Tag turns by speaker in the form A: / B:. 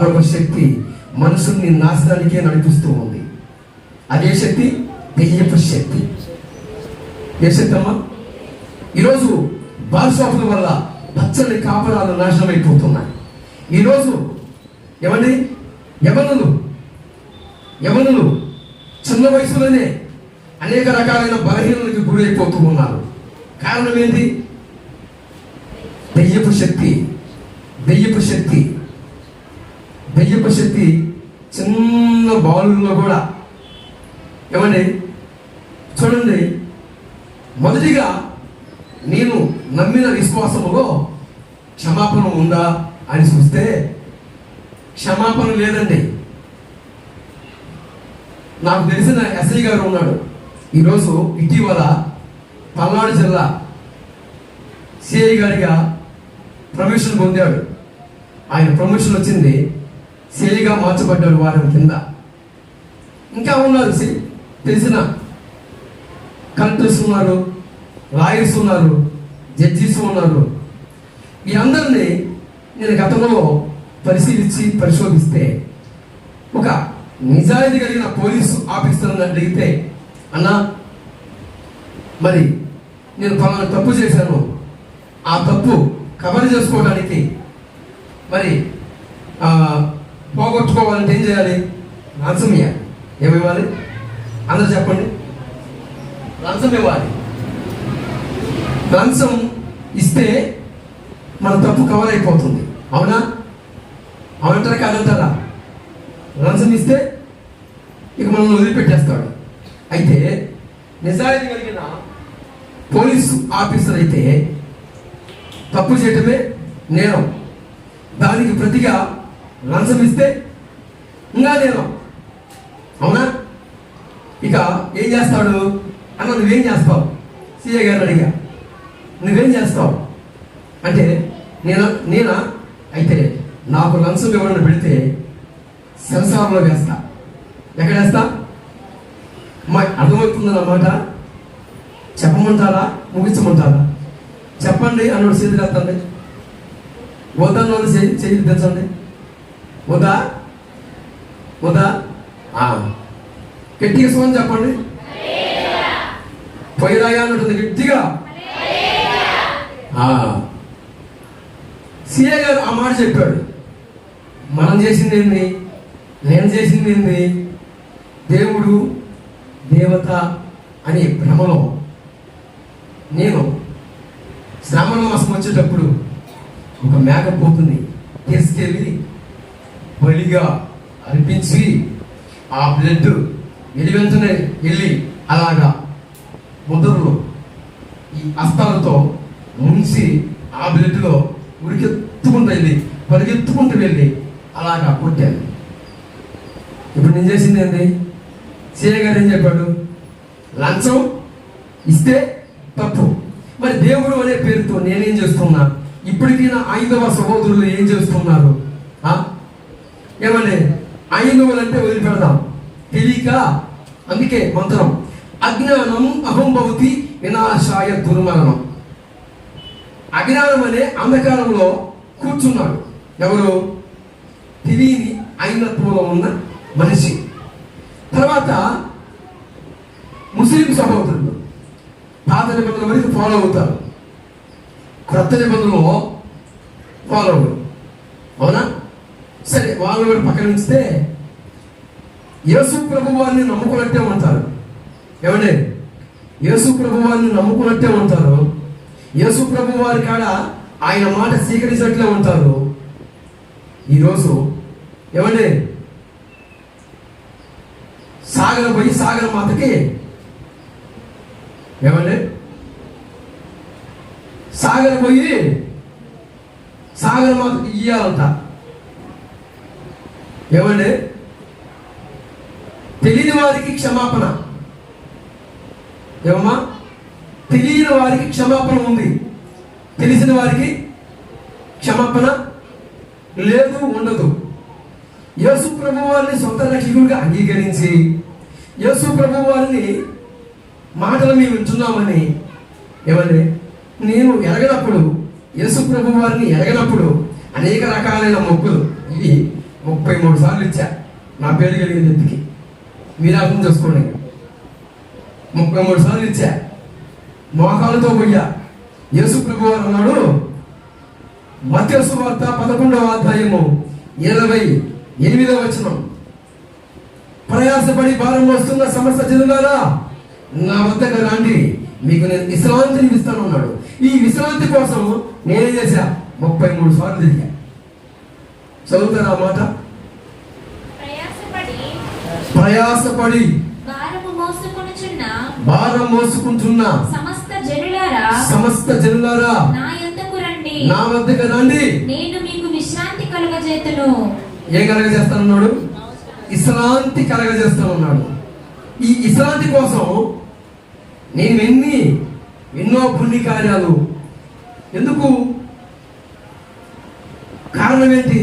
A: మరొక శక్తి మనుషుల్ని నాశనానికే నడిపిస్తూ ఉంది. అదే శక్తి దెయ్యపు శక్తి. ఏ శక్తి అమ్మా? ఈరోజు బార్ షాపుల వల్ల పచ్చని కాపురాలు నాశనం అయిపోతున్నాయి. ఈరోజు ఏమండి, యవనులు చిన్న వయసులోనే అనేక రకాలైన బలహీనతలకు గురైపోతూ ఉన్నారు. కారణం ఏంటి? దెయ్యపు శక్తి. దెయ్యపు శక్తి చిన్న బాలుల్లో కూడా. ఏమండి చూడండి, మొదటిగా నేను నమ్మిన విశ్వాసములో క్షమాపణ ఉందా అని చూస్తే క్షమాపణ లేదండి. నాకు తెలిసిన ఎస్ఐ గారు ఉన్నాడు. ఈరోజు ఇటీవల పల్నాడు జిల్లా సిఐ గారిగా ప్రమోషన్ పొందాడు. ఆయన ప్రమోషన్ వచ్చింది, సిఐగా మార్చబడ్డాడు వారం కింద. ఇంకా ఉన్నారు తెలిసిన కలెక్టర్స్ ఉన్నారు, లాయర్స్ ఉన్నారు, జడ్జీస్ ఉన్నారు. ఈ అందరినీ నేను గతంలో పరిశోధిస్తే ఒక నిజాయితీ కలిగిన పోలీసు ఆఫీసర్ని అడిగితే, అన్నా మరి నేను పలానా తప్పు చేశాను, ఆ తప్పు కవర్ చేసుకోవడానికి మరి పోగొట్టుకోవాలంటే ఏం చేయాలి? లంచం ఇవ్వాలి. ఏమివ్వాలి? అందరూ చెప్పండి. లంచం ఇవ్వాలి. లంచం ఇస్తే మన తప్పు కవర్ అయిపోతుంది. అవునా? అవునంటారా కాదంటారా? లంచం ఇస్తే ఇక మనం వదిలిపెట్టేస్తాడు. అయితే నిజాయితీ కలిగిన పోలీసు ఆఫీసర్ అయితే తప్పు చేయటమే నేరం, దానికి ప్రతిగా లంచం ఇస్తే ఇంకా నేరం. అవునా? ఇక ఏం చేస్తాడు? అన్న నువ్వేం చేస్తావు? సిఐ గారిని అడిగా, నువ్వేం చేస్తావు అంటే నేనా అయితే నాకు లంచం ఎవరైనా పెడితే సెన్సార్లో వేస్తా. ఎక్కడ వేస్తా? అర్థమవుతుందన్నమాట. చెప్పమంటారా ముగించమంటారా? చెప్పండి అన్నాడు. చేతులు ఎత్తండి. వద్దన్నోళ్ళు చేతులు తెచ్చండి. వద్దా? గట్టిగా సుమని చెప్పండి. పొయ్యిరాయా అన్నట్టుంది గట్టిగా. సిఏ గారు ఆ మాట చెప్పాడు. మనం చేసింది ఏంది? నేను చేసింది ఏంది? దేవుడు దేవత అనే భ్రమలో నేను శ్రావణ మాసం వచ్చేటప్పుడు ఒక మేక పోతుంది తీసుకెళ్ళి బలిగా అర్పించి ఆ బ్లడ్ వెంటనే వెళ్ళి అలాగా ముద్రలో ఈ అస్తాలతో ముంచి ఆ బ్లడ్లో పరిగెత్తుకుంటూ వెళ్ళి అలాగా కొట్టాను. ఇప్పుడు నేను చేసింది ఏంటి? సిఐ గారు ఏం చెప్పాడు? లంచం ఇస్తే తప్పు. మరి దేవుడు అనే పేరుతో నేనేం చేస్తున్నా? ఇప్పటికీ నా 5వ సహోదరులు ఏం చేస్తున్నారు? ఏమని 5 అంటే వదిలిపెడదాం, తెలియక. అందుకే మంత్రం అజ్ఞానం అహంభవతి వినాశాయ దుర్మరణం. అజ్ఞానం అనే అంధకారంలో కూర్చున్నాడు ఎవరు? తెలియని ఐనత్వంలో ఉన్న మనిషి. తర్వాత ముస్లిం సహోదరులు పాత నిబంధనల వరకు ఫాలో అవుతారు, క్రొత్త నిబంధనలో ఫాలో అవ్వరు. అవునా? సరే, వాళ్ళు కూడా పక్కన ఉంచితే యేసు ప్రభు వారిని నమ్ముకున్నట్టే ఉంటారు. ఏమండి? యేసు ప్రభు వారిని నమ్ముకున్నట్టే ఉంటారు. యేసు ప్రభు వారి కాడ ఆయన మాట స్వీకరించినట్లే ఉంటారు. ఈరోజు ఏమండి? సాగర మాతకి ఏమండి? సాగర మాతకి ఇయ్యాలంట. ఏమండి? తెలియని వారికి క్షమాపణ. ఏమమ్మా? తెలియని వారికి క్షమాపణ ఉంది, తెలిసిన వారికి క్షమాపణ లేదు, ఉండదు. యేసు ప్రభు వారిని సొంత రక్షకుడిగా అంగీకరించి యేసు ప్రభు వారిని మాటలు మేము వింటున్నామని ఏమండి? నేను ఎరగనప్పుడు, యేసు ప్రభు వారిని ఎరగనప్పుడు అనేక రకాలైన మొక్కులు ఇవి 33 సార్లు ఇచ్చా నా పేరు కలిగిన వ్యక్తికి. మీరు అర్థం చేసుకోండి. 33 సార్లు ఇచ్చా, మోకాలతో పోయా. యేసు ప్రభువు వారు అన్నాడు, మత్తయి సువార్త 11వ అధ్యాయము 28వ వచనం, ప్రయాసపడి భారం మోస్తున్న సమస్త జనులారా నా వద్దకు రండి, మీకు నేను విశ్రాంతిని ఇస్తాను అన్నాడు. ఈ విశ్రాంతి కోసం నేనేం చేశా? 33 సార్లు తిరిగా. చదువుతారా ఆ మాట? ప్రయాసపడి భారం మోసుకుంటున్న సమస్త జనులారా నా వద్దకు రండి,
B: నేను మీకు విశ్రాంతి కలుగజేతును.
A: ఏం కలగజేస్తానన్నాడు? విశ్రాంతి కలగజేస్తానన్నాడు. ఈ విశ్రాంతి కోసం నేను ఎన్నో పుణ్య కార్యాలు. ఎందుకు? కారణం ఏంటి?